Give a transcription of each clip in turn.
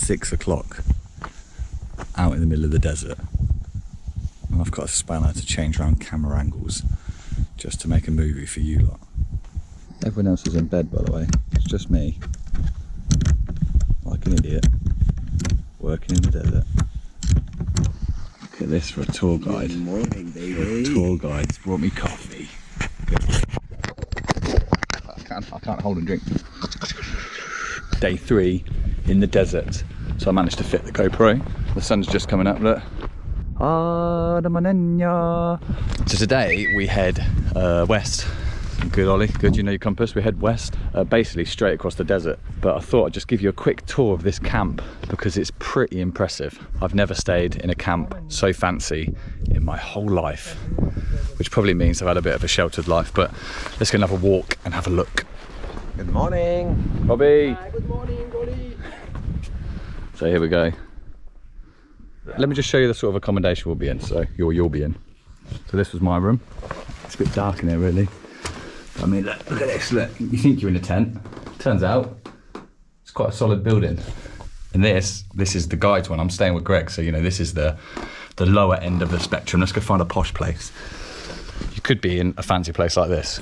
6 o'clock out in the middle of the desert. And I've got a spanner to change around camera angles just to make a movie for you lot. Everyone else is in bed, by the way. It's just me, like an idiot, working in the desert. Look at this for a tour guide. Good morning, baby. Tour guide's brought me coffee. I can't hold and drink. Day 3 in the desert. So I managed to fit the GoPro. The sun's just coming up, look. So today we head west. Good, Ollie, good, you know your compass. We head west, basically straight across the desert. But I thought I'd just give you a quick tour of this camp because it's pretty impressive. I've never stayed in a camp so fancy in my whole life, which probably means I've had a bit of a sheltered life, but let's go and have a walk and have a look. Good morning. Bobby. Hi, good morning, Ollie. So here we go. Let me just show you the sort of accommodation we'll be in, so you'll be in. So this was my room. It's a bit dark in here really. I mean, look at this, look. You think you're in a tent. Turns out, it's quite a solid building. And this is the guides one. I'm staying with Greg, so you know, this is the lower end of the spectrum. Let's go find a posh place. You could be in a fancy place like this.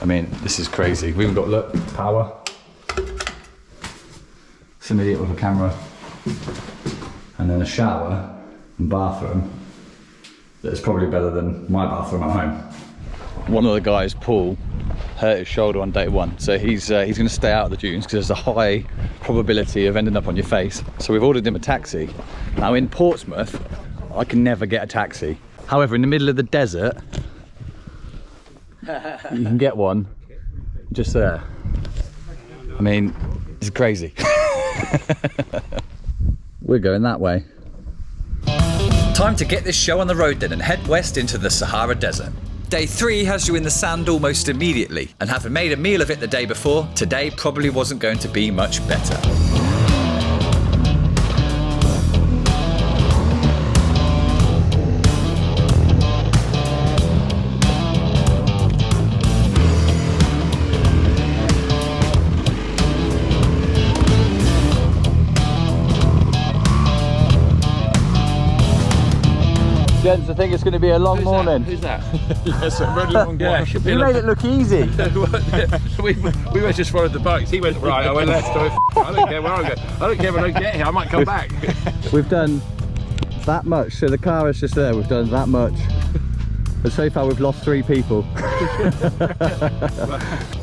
I mean, this is crazy. We've even got, look, power. Some idiot with a camera. And then a shower and bathroom that's probably better than my bathroom at home. One of the guys, Paul, hurt his shoulder on day 1, so he's going to stay out of the dunes because there's a high probability of ending up on your face. So we've ordered him a taxi. Now in Portsmouth, I can never get a taxi. However, in the middle of the desert, you can get one just there. I mean, it's crazy. We're going that way. Time to get this show on the road then and head west into the Sahara Desert. Day 3 has you in the sand almost immediately, and having made a meal of it the day before, today probably wasn't going to be much better. Gents, I think it's going to be a long morning. Who's that? Yes, a really long Yeah, one. should be You made it look easy. we were just followed the bikes. He went right, I went left. I don't care where I go. I don't care when I get here. I might come back. We've done that much, so the car is just there. We've done that much. But so far we've lost 3 people.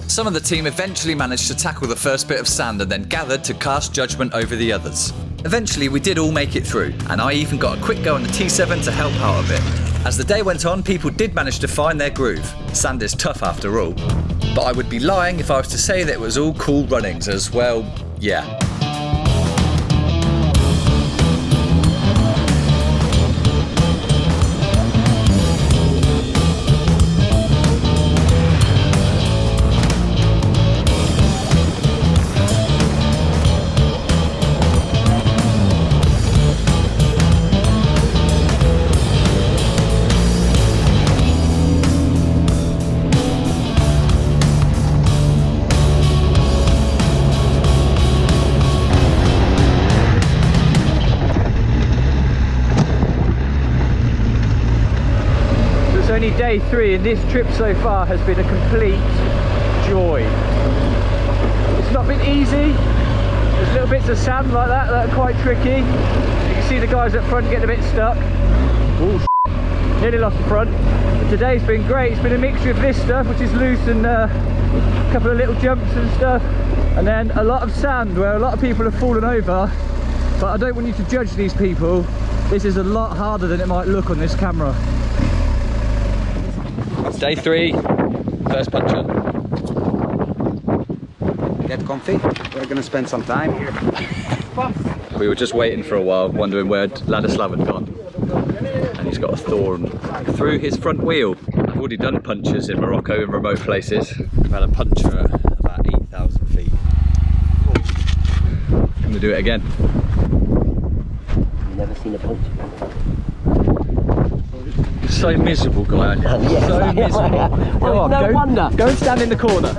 Some of the team eventually managed to tackle the first bit of sand and then gathered to cast judgment over the others. Eventually we did all make it through, and I even got a quick go on the T7 to help out a bit. As the day went on, people did manage to find their groove. Sand is tough after all. But I would be lying if I was to say that it was all cool runnings as well, yeah. Only day 3 and this trip so far has been a complete joy. It's not been easy. There's little bits of sand like that are quite tricky. You can see the guys up front getting a bit stuck. Oh, nearly lost the front. But today's been great. It's been a mixture of this stuff, which is loose, and a couple of little jumps and stuff, and then a lot of sand where a lot of people have fallen over. But I don't want you to judge these people. This is a lot harder than it might look on this camera. Day 3, first puncture. Get comfy. We're going to spend some time here. We were just waiting for a while, wondering where Ladislav had gone. And he's got a thorn through his front wheel. I've already done punctures in Morocco in remote places. We've had a puncture at about 8,000 feet. I'm going to do it again. I've never seen a puncture. So miserable, guy. Yes. So miserable. Go on, no wonder. Go and stand in the corner.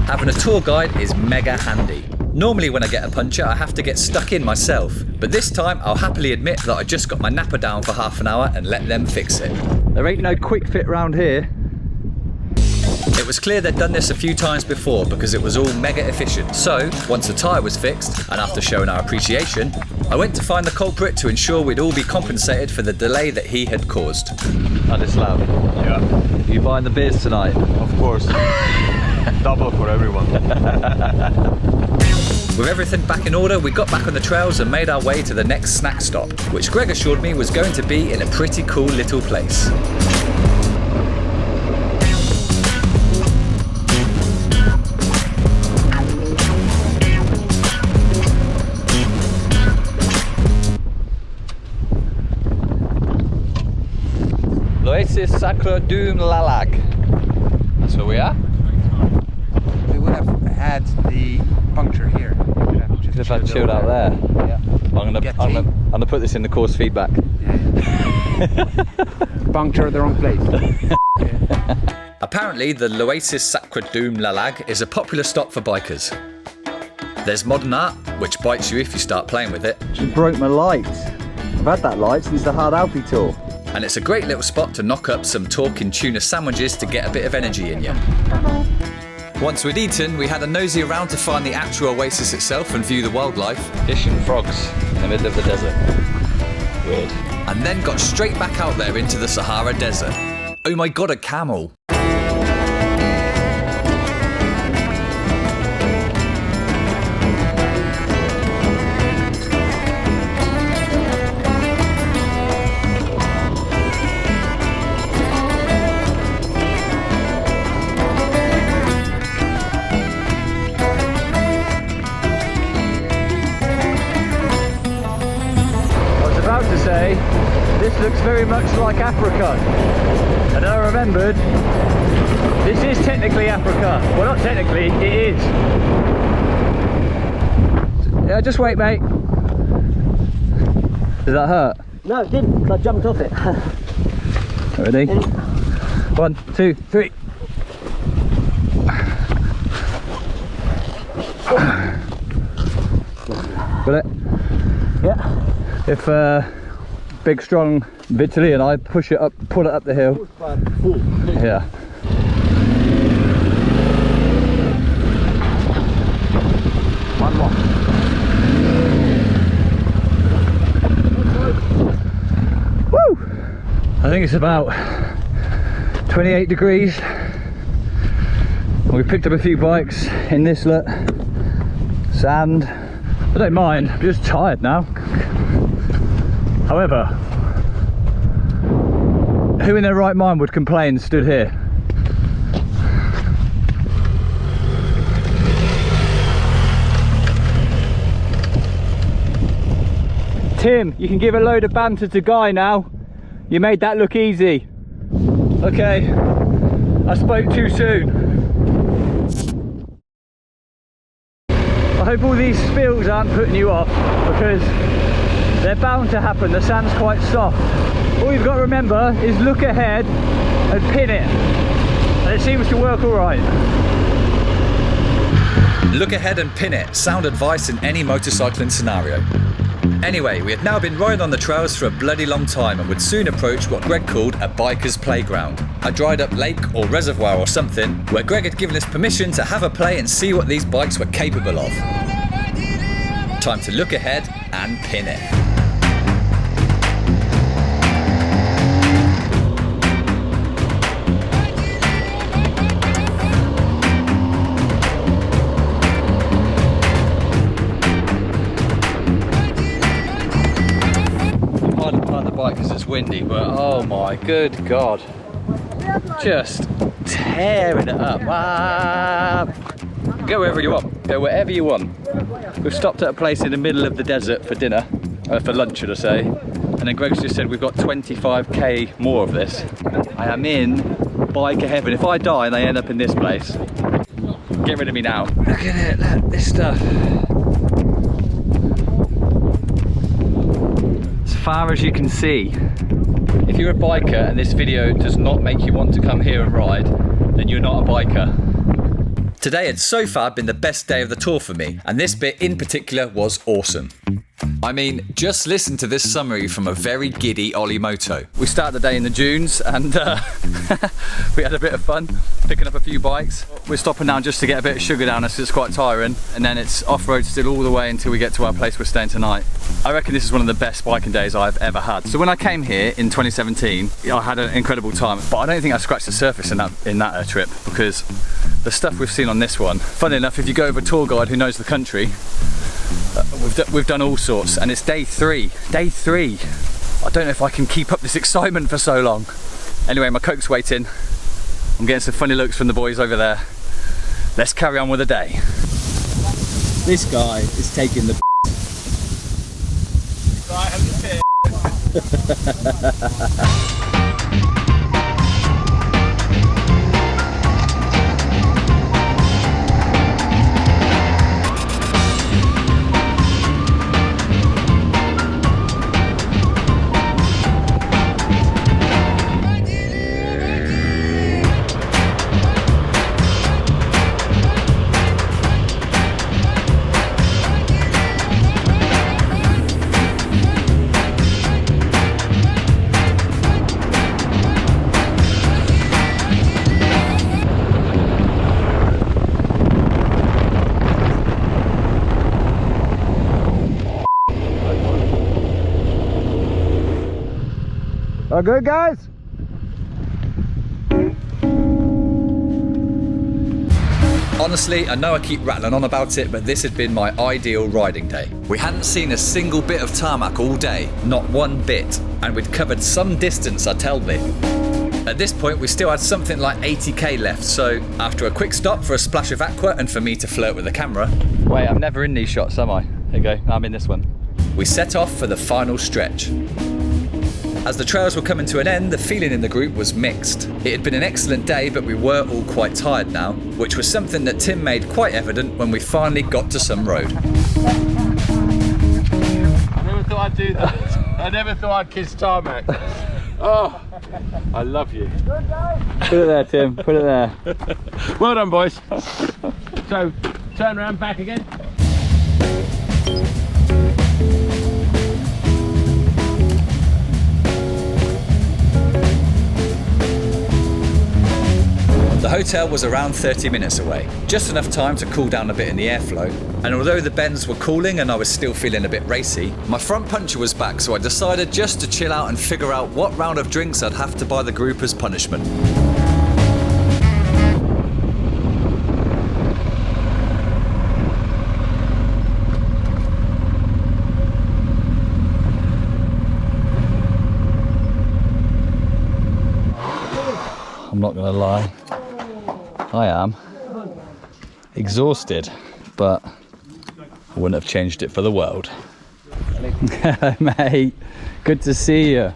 Having a tour guide is mega handy. Normally when I get a puncture, I have to get stuck in myself, but this time I'll happily admit that I just got my napper down for half an hour and let them fix it. There ain't no quick fit round here. It was clear they'd done this a few times before because it was all mega efficient. So, once the tyre was fixed, and after showing our appreciation, I went to find the culprit to ensure we'd all be compensated for the delay that he had caused. Adislav, Yeah, you buying the beers tonight? of course. Double for everyone. With everything back in order, we got back on the trails and made our way to the next snack stop, which Greg assured me was going to be in a pretty cool little place. Oasis Sacre du Lalag. That's where we are. We would have had the puncture here. Could have had chilled out there. Yeah. I'm gonna put this in the course feedback. Puncture the wrong place. Apparently, the L'Oasis Sacre du Lalag is a popular stop for bikers. There's modern art, which bites you if you start playing with it, She broke my light. I've had that light since the Hard Alpi tour. and it's a great little spot to knock up some talking tuna sandwiches to get a bit of energy in you. Once we'd eaten, we had a nosy around to find the actual oasis itself and view the wildlife, Fish and frogs in the middle of the desert. Weird. and then got straight back out there into the Sahara Desert. Oh my god, a camel! This looks very much like Africa, and I remembered this is technically Africa. Well, not technically, it is. Yeah, just wait, mate. Does that hurt? No, it didn't, 'cause I jumped off it. Ready? 1, 2, 3. Got it? Yeah. If big strong Vitaly and I push it up, pull it up the hill. Yeah. One more. Woo! I think it's about 28 degrees. We picked up a few bikes in this look. Sand. I don't mind, I'm just tired now. However, who in their right mind would complain stood here? Tim, you can give a load of banter to Guy now. You made that look easy. Okay, I spoke too soon. I hope all these spills aren't putting you off, because they're bound to happen. The sand's quite soft. All you've got to remember is look ahead and pin it, and it seems to work all right. Look ahead and pin it. Sound advice in any motorcycling scenario. Anyway, we had now been riding on the trails for a bloody long time and would soon approach what Greg called a biker's playground. A dried up lake or reservoir or something, where Greg had given us permission to have a play and see what these bikes were capable of. Time to look ahead and pin it. Hard to park the bike because it's windy, but oh my good god. Just tearing it up. Ah. Go wherever you want. Go wherever you want. We've stopped at a place in the middle of the desert for dinner, for lunch should I say, and then Greg's just said we've got 25k more of this. I am in biker heaven. If I die and they end up in this place, get rid of me now. Look at it, look, this stuff. As far as you can see. If you're a biker and this video does not make you want to come here and ride, then you're not a biker. Today had so far been the best day of the tour for me, and this bit in particular was awesome. I mean, just listen to this summary from a very giddy Ollie Moto. We started the day in the dunes and we had a bit of fun picking up a few bikes. We're stopping now just to get a bit of sugar down us, it's quite tiring, and then it's off-road still all the way until we get to our place we're staying tonight. I reckon this is one of the best biking days I've ever had. So when I came here in 2017, I had an incredible time, but I don't think I scratched the surface in that trip, because the stuff we've seen on this one, funny enough, if you go with a tour guide who knows the country, we've done all sorts, and it's day three. I don't know if I can keep up this excitement for so long. Anyway, my Coke's waiting. I'm getting some funny looks from the boys over there. Let's carry on with the day. This guy is taking the All good, guys? Honestly, I know I keep rattling on about it, but this had been my ideal riding day. We hadn't seen a single bit of tarmac all day, not one bit, and we'd covered some distance, I tell me. At this point, we still had something like 80k left, so after a quick stop for a splash of aqua and for me to flirt with the camera. Wait, I'm never in these shots, am I? There you go, I'm in this one. We set off for the final stretch. As the trails were coming to an end, the feeling in the group was mixed. It had been an excellent day, but we were all quite tired now, which was something that Tim made quite evident when we finally got to some road. I never thought I'd do that. I never thought I'd kiss tarmac. Oh, I love you. Put it there, Tim, put it there. Well done, boys. So, turn around, back again. The hotel was around 30 minutes away, just enough time to cool down a bit in the airflow, and although the bends were cooling and I was still feeling a bit racy, my front puncture was back, so I decided just to chill out and figure out what round of drinks I'd have to buy the group as punishment. I'm not gonna lie, I am exhausted, but I wouldn't have changed it for the world. Hello, mate. Good to see you.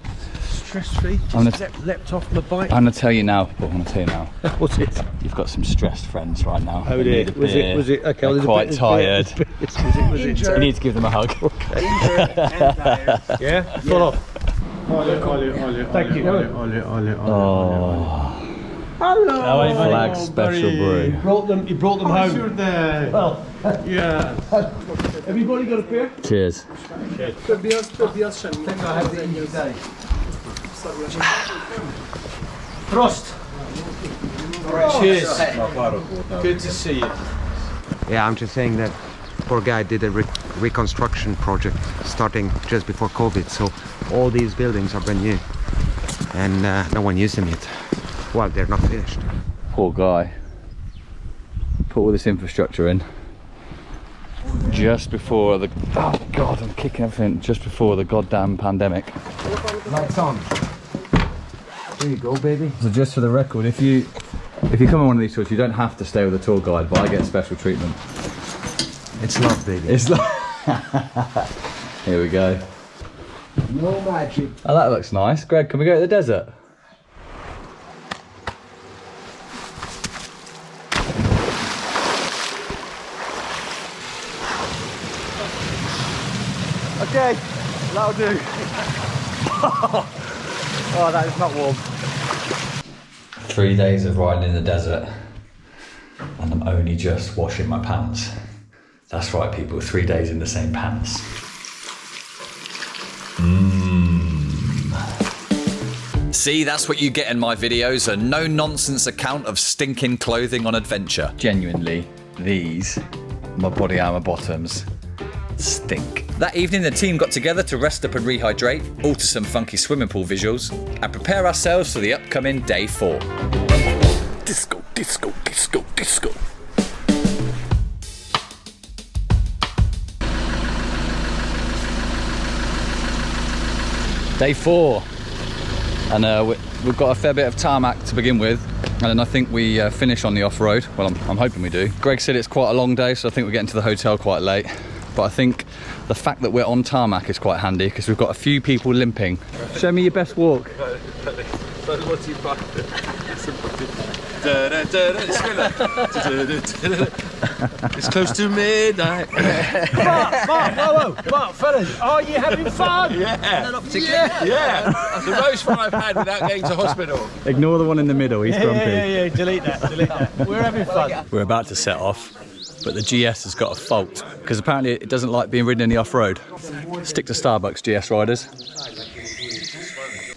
stress-free. Just leapt off my bike. I'm gonna tell you now, Paul. I'm gonna tell you now. What's it? You've got some stressed friends right now. Oh dear. Was it? Okay. They're quite tired. Was it? You need to give them a hug. Yeah. Full off. Thank you. Oh. Hello. Flag special brew. You brought them home. Sure there. Well, yeah. Everybody got a beer? Cheers. I think I had the new day. Prost. Cheers. Good to see you. Yeah, I'm just saying that poor guy did a reconstruction project starting just before COVID, so all these buildings are brand new and no one used them yet. Well, they're not finished. Poor guy. Put all this infrastructure in just before the... Oh God, I'm kicking everything. Just before the goddamn pandemic. Lights on. There you go, baby. So just for the record, if you come on one of these tours, you don't have to stay with a tour guide, but I get special treatment. It's love, baby. It's like... Here we go. No magic. Oh, that looks nice. Greg, can we go to the desert? Okay, that'll do. Oh, that is not warm. 3 days of riding in the desert, and I'm only just washing my pants. That's right, people, 3 days in the same pants. See, that's what you get in my videos, a no-nonsense account of stinking clothing on adventure. Genuinely, these, my body armour bottoms, stink. That evening, the team got together to rest up and rehydrate, alter some funky swimming pool visuals, and prepare ourselves for the upcoming day 4. Disco, disco, disco, disco. Day 4. And we've got a fair bit of tarmac to begin with, and then I think we finish on the off-road. Well, I'm hoping we do. Greg said it's quite a long day, so I think we're getting to the hotel quite late. But I think the fact that we're on tarmac is quite handy because we've got a few people limping. Show me your best walk. It's close to midnight. Mark, fellas, are you having fun? Yeah. Yeah. That's the most fun I've had without getting to hospital. Ignore the one in the middle, he's grumpy. Yeah, delete that. We're having fun. We're about to set off, but the GS has got a fault because apparently it doesn't like being ridden in the off-road. Stick to Starbucks, GS riders.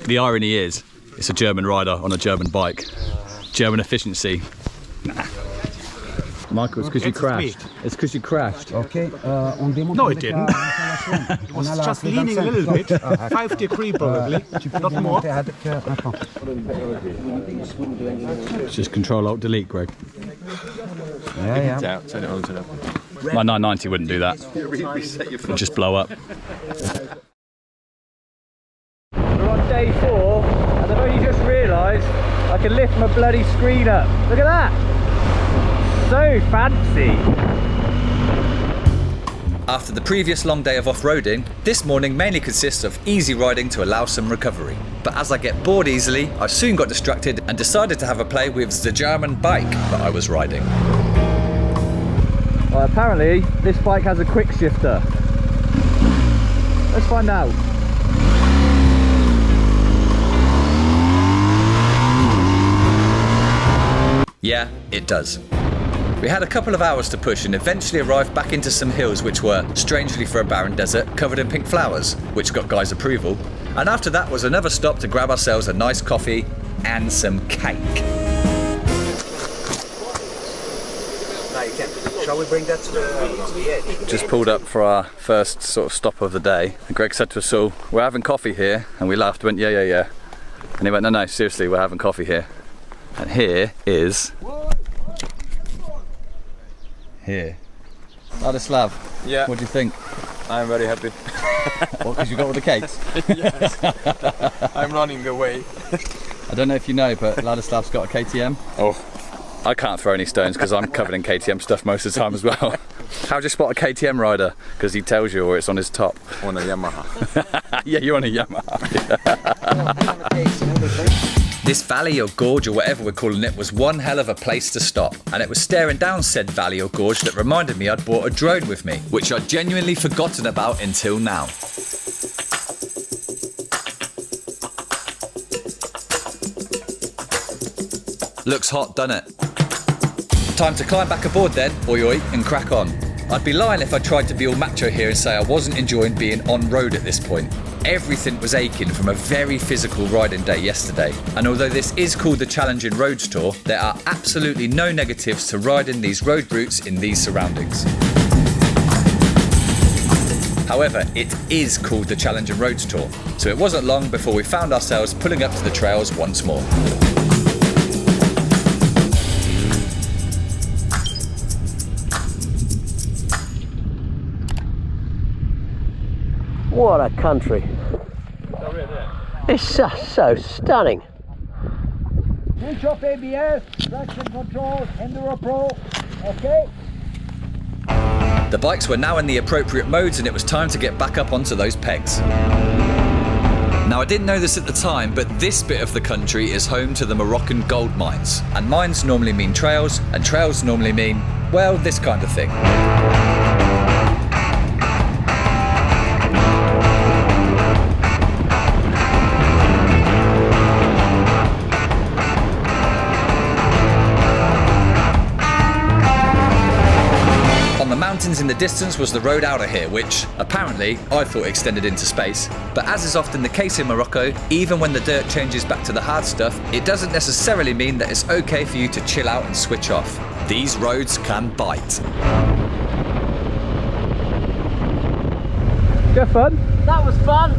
The irony is, it's a German rider on a German bike. German efficiency. Nah. Michael, it's because you crashed. It's because you crashed. Okay. No, it didn't. It was just leaning a little bit. 5 degrees probably, not more. Just Control-Alt-Delete, Greg. Yeah. Turn it on to the... My 990 wouldn't do that. It'd just blow up. We're on day 4 and I've only just realised I can lift my bloody screen up. Look at that! So fancy! After the previous long day of off-roading, this morning mainly consists of easy riding to allow some recovery. But as I get bored easily, I soon got distracted and decided to have a play with the German bike that I was riding. Well, apparently this bike has a quick shifter. Let's find out. Yeah, it does. We had a couple of hours to push and eventually arrived back into some hills which were, strangely for a barren desert, covered in pink flowers, which got Guy's approval. And after that was another stop to grab ourselves a nice coffee and some cake. Shall we bring that to the edge? Just pulled up for our first sort of stop of the day. And Greg said to us all, we're having coffee here. And we laughed, went, yeah. And he went, no, seriously, we're having coffee here. And here is... Here. Ladislav, Yeah. what do you think? I'm very happy. What, because you got all the cakes? Yes. I'm running away. I don't know if you know, but Ladislav's got a KTM. Oh. I can't throw any stones because I'm covered in KTM stuff most of the time as well. How'd you spot a KTM rider? Because he tells you, or it's on his top. On a Yamaha. Yeah, you're on a Yamaha. This valley or gorge or whatever we're calling it was one hell of a place to stop, and it was staring down said valley or gorge that reminded me I'd brought a drone with me, which I'd genuinely forgotten about until now. Looks hot, doesn't it? Time to climb back aboard then, oi oi, and crack on. I'd be lying if I tried to be all macho here and say I wasn't enjoying being on road at this point. Everything was aching from a very physical riding day yesterday, and although this is called the Challenging Roads Tour, there are absolutely no negatives to riding these road routes in these surroundings. However, it is called the Challenging Roads Tour, so it wasn't long before we found ourselves pulling up to the trails once more. What a country. It's just so stunning. Switch off ABS, traction control, Enduro Pro, okay? The bikes were now in the appropriate modes and it was time to get back up onto those pegs. Now I didn't know this at the time, but this bit of the country is home to the Moroccan gold mines. And mines normally mean trails, and trails normally mean, well, this kind of thing. mountains in the distance was the road out of here, which, apparently, I thought extended into space. But as is often the case in Morocco, even when the dirt changes back to the hard stuff, it doesn't necessarily mean that it's okay for you to chill out and switch off. These roads can bite. You have fun? That was fun.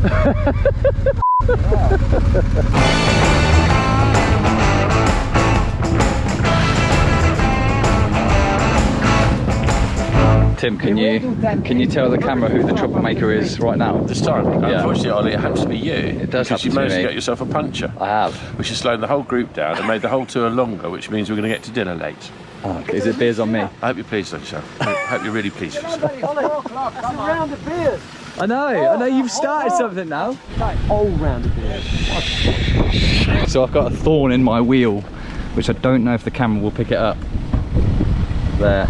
Tim, can you tell the camera who the troublemaker is right now? This time, Yeah. unfortunately, Ollie, it happens to be you. It does because happen you managed to me. to get yourself a puncture. I have. Which has slowed the whole group down and made the whole tour longer, which means we're going to get to dinner late. Oh, okay. Is it beers on me? I hope you're pleased with yourself. I hope you're really pleased with yourself. That's a round of beers. I know you've started something now. Whole round of beers. So I've got a thorn in my wheel, which I don't know if the camera will pick it up. There.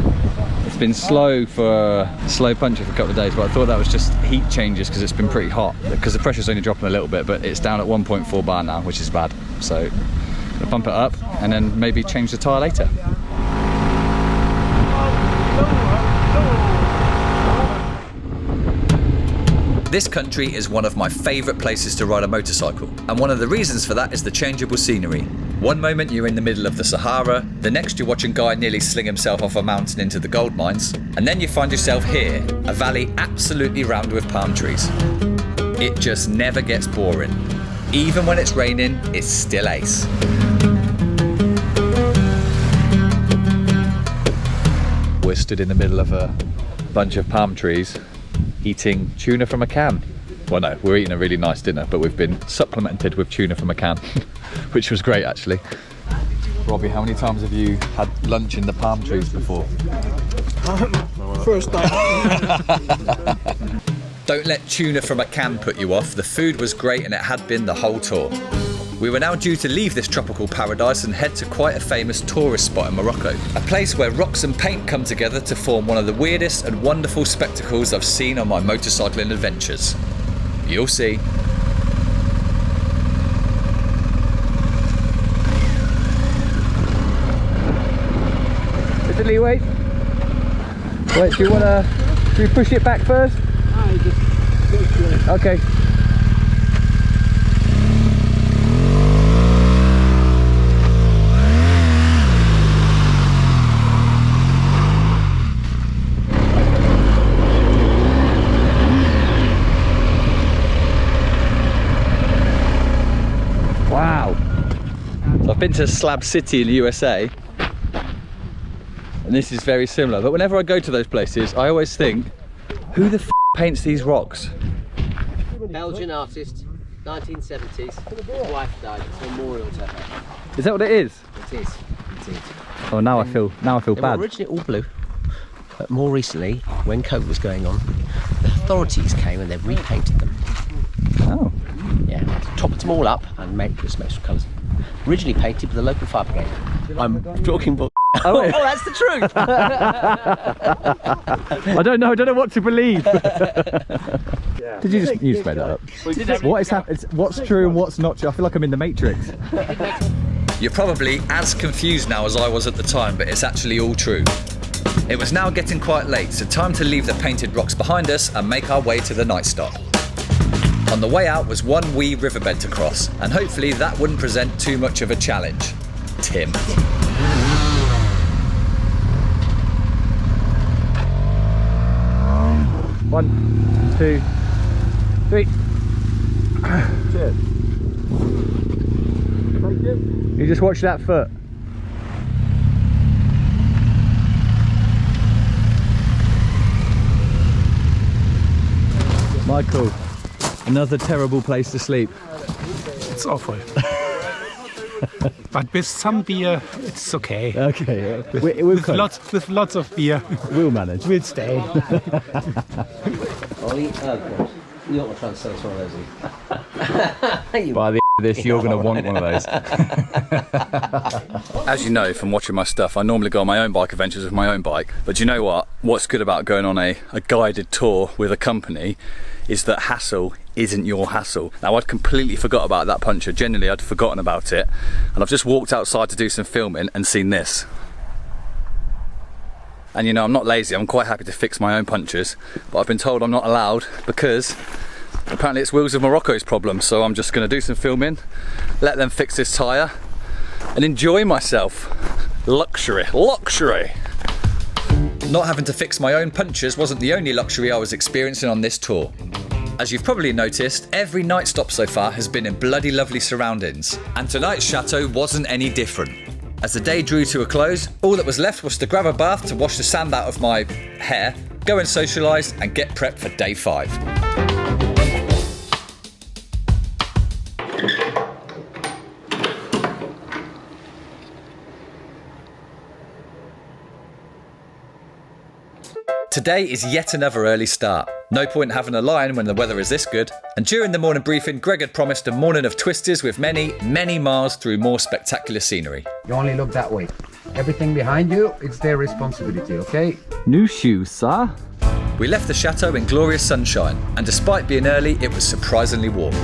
It's been slow puncture for a couple of days, but I thought that was just heat changes because it's been pretty hot. Because the pressure's only dropping a little bit, but it's down at 1.4 bar now, which is bad. So I'll bump it up and then maybe change the tyre later. This country is one of my favourite places to ride a motorcycle, and one of the reasons for that is the changeable scenery. One moment you're in the middle of the Sahara, the next you're watching a guy nearly sling himself off a mountain into the gold mines, and then you find yourself here, a valley absolutely rammed with palm trees. It just never gets boring. Even when it's raining, it's still ace. We're stood in the middle of a bunch of palm trees, eating tuna from a can. Well, no, we're eating a really nice dinner, but we've been supplemented with tuna from a can, which was great actually. Robbie, how many times have you had lunch in the palm trees before? First time. Don't let tuna from a can put you off. The food was great and it had been the whole tour. We were now due to leave this tropical paradise and head to quite a famous tourist spot in Morocco. A place where rocks and paint come together to form one of the weirdest and wonderful spectacles I've seen on my motorcycling adventures. You'll see. Italy, wait. Wait, do you push it back first? Okay. Wow. So I've been to Slab City in the USA, and this is very similar, but whenever I go to those places I always think, who the f paints these rocks? Belgian artist, 1970s. His wife died. It's a memorial to her. Is that what it is? It is, indeed. Oh, now I feel They bad. were originally all blue, but more recently, when COVID was going on, the authorities came and they repainted them. Oh. Yeah, topped them all up and made just extra colours. Originally painted with the local fire brigade. I'm talking about. Oh, Oh, that's the truth. I don't know what to believe. Did you just made that up? What is happening? What's true and what's not true? I feel like I'm in the Matrix. You're probably as confused now as I was at the time, but it's actually all true. It was now getting quite late, so time to leave the painted rocks behind us and make our way to the night stop. On the way out was one wee riverbed to cross, and hopefully that wouldn't present too much of a challenge. Tim. One, two, three. Cheers. Thank you. You just watch that foot. Michael, another terrible place to sleep. It's awful. But with some beer, it's okay. Okay, we'll With lots of beer, we'll manage. we'll stay. Ollie, oh God. You don't want to try and sell us one of those. By the end of this, you're going to want one of those. As you know from watching my stuff, I normally go on my own bike adventures with my own bike. But do you know what? What's good about going on a guided tour with a company is that hassle isn't your hassle. Now, I'd completely forgot about that puncture. Generally, I'd forgotten about it. And I've just walked outside to do some filming and seen this. And you know, I'm not lazy, I'm quite happy to fix my own punctures, but I've been told I'm not allowed because apparently it's Wheels of Morocco's problem. So I'm just going to do some filming, let them fix this tyre and enjoy myself. Luxury, luxury. Not having to fix my own punctures wasn't the only luxury I was experiencing on this tour. As you've probably noticed, every night stop so far has been in bloody lovely surroundings, and tonight's chateau wasn't any different. As the day drew to a close, all that was left was to grab a bath to wash the sand out of my hair, go and socialise and get prepped for day 5. Today is yet another early start. No point having a line when the weather is this good. And during the morning briefing, Greg had promised a morning of Twisties with many, many miles through more spectacular scenery. You only look that way. Everything behind you, it's their responsibility, okay? New shoes, sir. We left the chateau in glorious sunshine, and despite being early, it was surprisingly warm.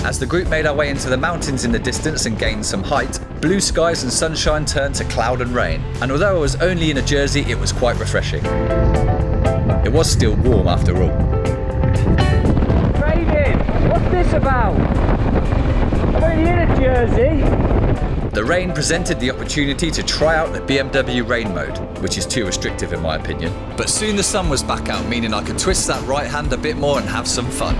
As the group made our way into the mountains in the distance and gained some height, blue skies and sunshine turned to cloud and rain, and although I was only in a jersey, it was quite refreshing. It was still warm after all. Raining! What's this about? I'm only in a jersey. The rain presented the opportunity to try out the BMW rain mode, which is too restrictive in my opinion. But soon the sun was back out, meaning I could twist that right hand a bit more and have some fun.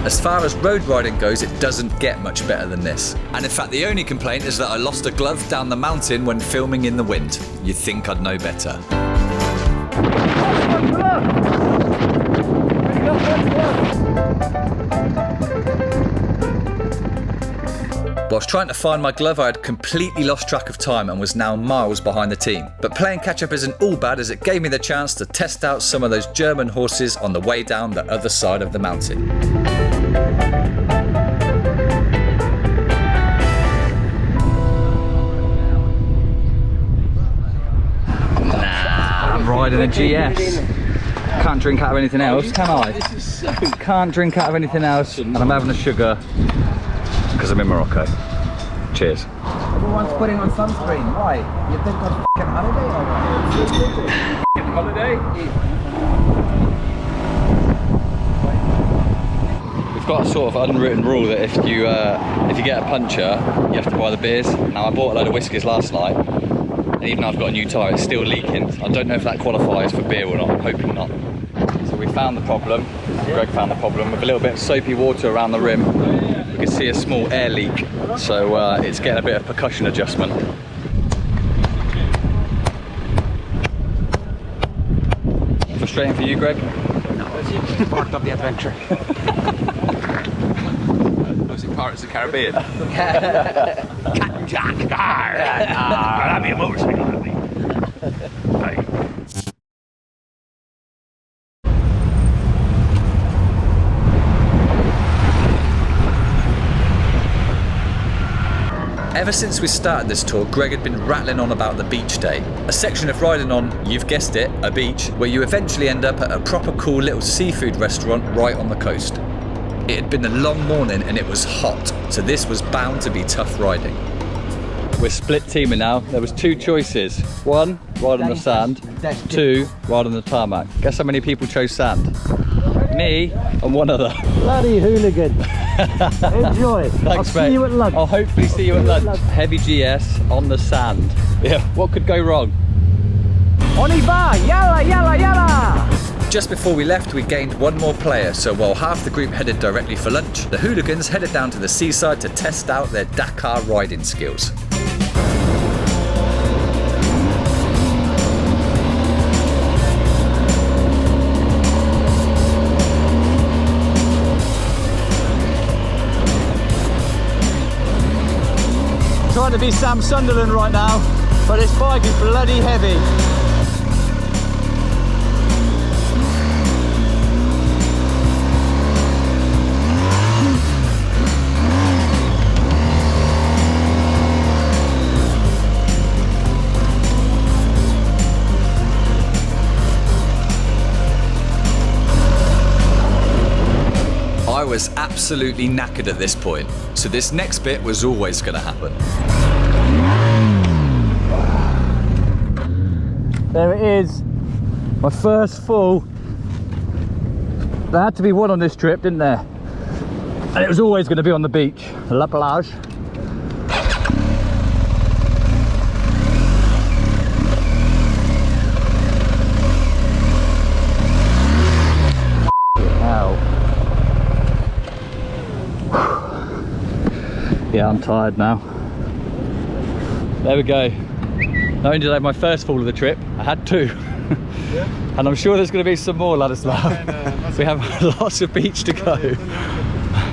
As far as road riding goes, it doesn't get much better than this. And in fact, the only complaint is that I lost a glove down the mountain when filming in the wind. You'd think I'd know better. Whilst trying to find my glove, I had completely lost track of time and was now miles behind the team. But playing catch up isn't all bad, as it gave me the chance to test out some of those German horses on the way down the other side of the mountain. I'm riding a GS. Can't drink out of anything else, can I? Can't drink out of anything else, and I'm having a sugar because I'm in Morocco. Cheers. Everyone's putting on sunscreen. Why? You think on f***ing holiday or what? Holiday? We've got a sort of unwritten rule that if you get a puncture, you have to buy the beers. Now I bought a load of whiskies last night, and even though I've got a new tyre, it's still leaking. I don't know if that qualifies for beer or not. I'm hoping not. So we found the problem. Greg found the problem with a little bit of soapy water around the rim. We can see a small air leak, so it's getting a bit of percussion adjustment. Frustrating for you, Greg? No, it's part of the adventure. Was it Pirates of the Caribbean? Captain Jack! I'll have you a motorcycle, have me. Hey. Ever since we started this tour, Greg had been rattling on about the beach day, a section of riding on, you've guessed it, a beach, where you eventually end up at a proper cool little seafood restaurant right on the coast. It had been a long morning and it was hot, so this was bound to be tough riding. We're split teaming now. There was 2 choices. 1, ride on the sand. 2, ride on the tarmac. Guess how many people chose sand? Me and one other. Bloody hooligan. Enjoy. Thanks, I'll see you at lunch. I'll hopefully see you at lunch. Heavy GS on the sand. Yeah, what could go wrong? On y va! Yalla, yalla, yalla! Just before we left, we gained one more player, so while half the group headed directly for lunch, the hooligans headed down to the seaside to test out their Dakar riding skills. Trying to be Sam Sunderland right now, but this bike is bloody heavy. I was absolutely knackered at this point, so this next bit was always going to happen. There it is. My first full. There had to be one on this trip, didn't there? And it was always going to be on the beach. La plage. Yeah, I'm tired now. There we go. Not only did I have my first fall of the trip, I had two. Yeah. And I'm sure there's going to be some more, Ladislav. We have lots of beach to go.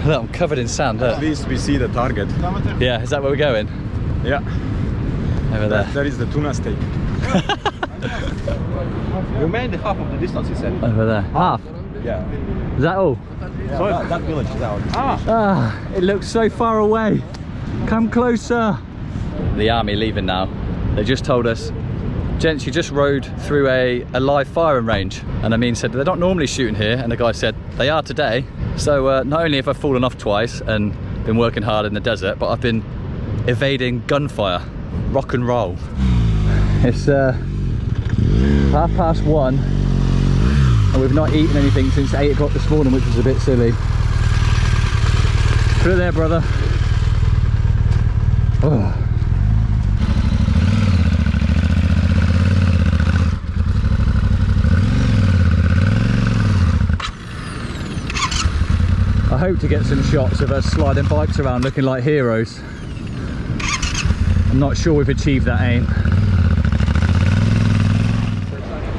Look, I'm covered in sand. Look. At least we see the target. Yeah, is that where we're going? Yeah. Over there. That is the tuna steak. You made half of the distance, he said. Over there. Half? Yeah. Is that all? Yeah, so that village is out. Ah, it looks so far away. Come closer. The army leaving now. They just told us, gents, you just rode through a live firing range. And Amin said, they're not normally shooting here. And the guy said, they are today. So not only have I fallen off twice and been working hard in the desert, but I've been evading gunfire. Rock and roll. It's 1:30. And we've not eaten anything since 8 o'clock this morning, which was a bit silly. Put it there, brother. Oh. I hope to get some shots of us sliding bikes around looking like heroes. I'm not sure we've achieved that aim.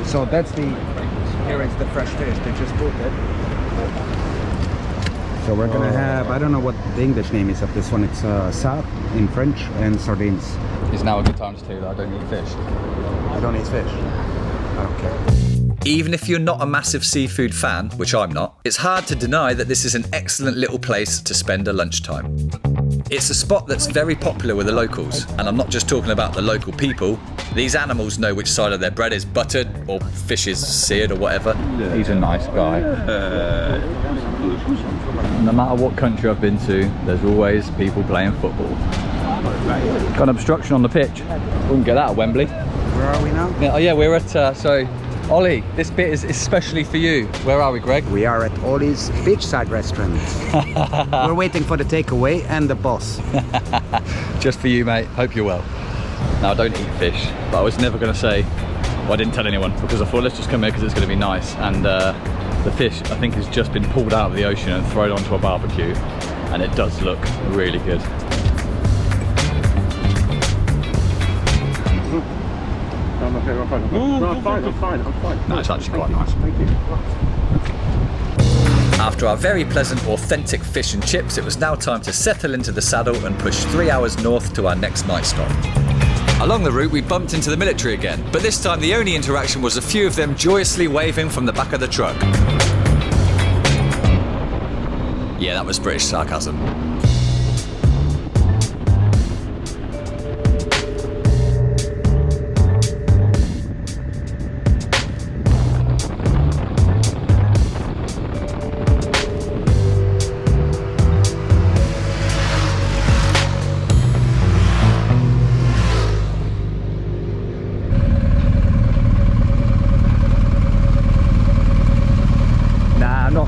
So that's here is the fresh fish, they just put it. So we're gonna have, I don't know what the English name is of this one, it's salad in French and sardines. It's now a good time to tell you that I don't eat fish. I don't eat fish. I don't care. Even if you're not a massive seafood fan, which I'm not, it's hard to deny that this is an excellent little place to spend a lunchtime. It's a spot that's very popular with the locals, and I'm not just talking about the local people. These animals know which side of their bread is buttered or fish is seared or whatever. He's a nice guy. No matter what country I've been to, there's always people playing football. Got an obstruction on the pitch. Wouldn't get that at Wembley. Where are we now? Yeah, oh yeah, we're at, so Ollie, this bit is especially for you. Where are we, Greg? We are at Ollie's beachside restaurant. We're waiting for the takeaway and the boss. Just for you, mate. Hope you're well. Now, I don't eat fish, but I was never going to say, well, I didn't tell anyone, because I thought, let's just come here because it's going to be nice. And the fish, I think, has just been pulled out of the ocean and thrown onto a barbecue. And it does look really good. I'm fine. No, it's actually quite nice. Thank you. After our very pleasant, authentic fish and chips, it was now time to settle into the saddle and push 3 hours north to our next night stop. Along the route, we bumped into the military again, but this time the only interaction was a few of them joyously waving from the back of the truck. Yeah, that was British sarcasm.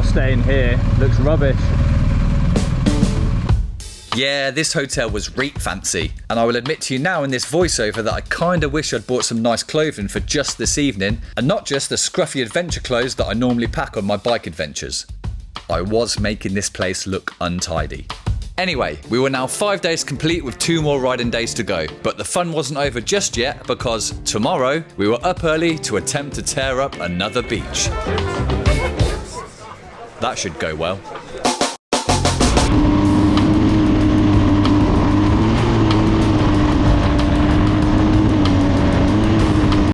Staying here looks rubbish. Yeah, this hotel was reet fancy, and I will admit to you now in this voiceover that I kinda wish I'd bought some nice clothing for just this evening, and not just the scruffy adventure clothes that I normally pack on my bike adventures. I was making this place look untidy. Anyway, we were now 5 days complete with 2 more riding days to go, but the fun wasn't over just yet because tomorrow we were up early to attempt to tear up another beach. That should go well.